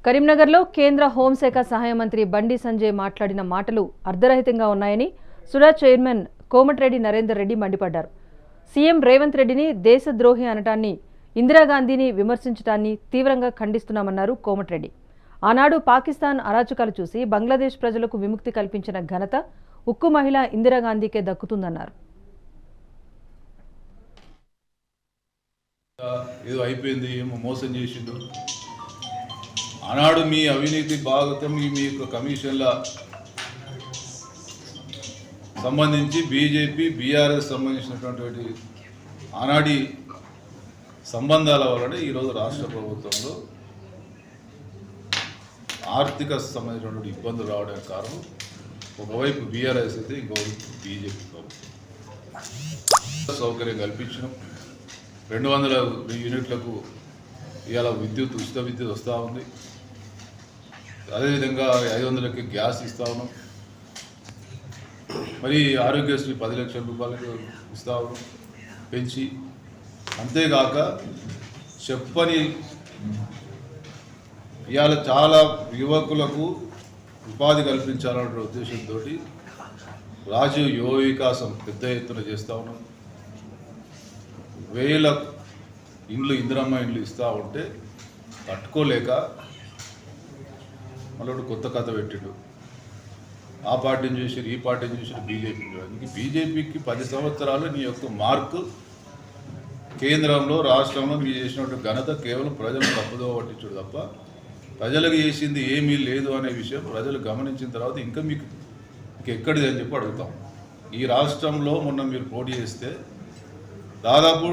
కరీంనగర్లో కేంద్ర హోంశాఖ సహాయ మంత్రి బండి సంజయ్ మాట్లాడిన మాటలు అర్ధరహితంగా ఉన్నాయని సుడా చైర్మన్ కోమటిరెడ్డి నరేందర్ రెడ్డి మండిపడ్డారు. సీఎం రేవంత్ రెడ్డిని దేశద్రోహి అనటాన్ని, ఇందిరాగాంధీని విమర్శించడాన్ని తీవ్రంగా ఖండిస్తున్నామన్నారు కోమటిరెడ్డి. ఆనాడు పాకిస్తాన్ అరాచకాలు చూసి బంగ్లాదేశ్ ప్రజలకు విముక్తి కల్పించిన ఘనత ఉక్కు మహిళ ఇందిరాగాంధీకే దక్కుతుందన్నారు. ఏదో అయిపోయింది, మోసం చేసిండు. ఆనాడు మీ అవినీతి భాగతం మీ యొక్క కమిషన్ల సంబంధించి బీజేపీ బీఆర్ఎస్ సంబంధించినటువంటి ఆనాడి సంబంధాల వలన ఈరోజు రాష్ట్ర ప్రభుత్వంలో ఆర్థిక సంబంధించినటువంటి ఇబ్బందులు రావడానికి కారణం ఒకవైపు బీఆర్ఎస్ అయితే ఇంకోవైపు బీజేపీ సౌకర్యం కల్పించడం. 200 యూనిట్లకు ఇవాళ ఉచిత విద్యుత్ వస్తూ ఉంది. అదేవిధంగా 500కి గ్యాస్ ఇస్తా ఉన్నాం. మరి ఆరోగ్యశ్రీ 10 లక్షల రూపాయలకు ఇస్తా ఉన్నాం పెంచి. అంతేగాక చెప్పని ఇవాళ చాలా యువకులకు ఉపాధి కల్పించాలనే ఉద్దేశంతో రాజీవ్ యువ వికాసం పెద్ద ఎత్తున చేస్తూ ఉన్నాం. 1000 ఇండ్లు, ఇందిరమ్మ ఇండ్లు ఇస్తూ ఉంటే తట్టుకోలేక మళ్ళీ కొత్త కథ పెట్టిండు. ఆ పార్టీని చూసి ఈ పార్టీని చూసి బీజేపీకి 10 సంవత్సరాలు నీ యొక్క మార్కు కేంద్రంలో రాష్ట్రంలో మీరు చేసినటువంటి ఘనత కేవలం ప్రజలు తప్పుదో పట్టించుడు తప్ప ప్రజలకు చేసింది ఏమీ లేదు అనే విషయం ప్రజలు గమనించిన తర్వాత ఇంకా మీకు ఎక్కడిది అని చెప్పి అడుగుతాం. ఈ రాష్ట్రంలో మొన్న మీరు పోటీ చేస్తే దాదాపు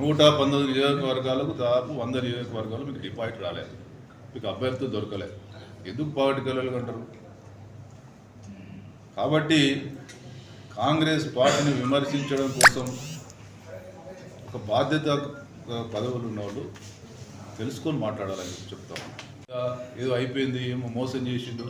119 నియోజకవర్గాలకు దాదాపు 100 నియోజకవర్గాలు మీకు డిపాజిట్ రాలేదు, మీకు అభ్యర్థులు దొరకలేదు. ఎందుకు పార్టీకి అంటారు? కాబట్టి కాంగ్రెస్ పార్టీని విమర్శించడం కోసం ఒక బాధ్యత పదవులు ఉన్నవాళ్ళు తెలుసుకొని మాట్లాడాలని చెప్తాము. ఏదో అయిపోయింది, మోసం చేసిండు.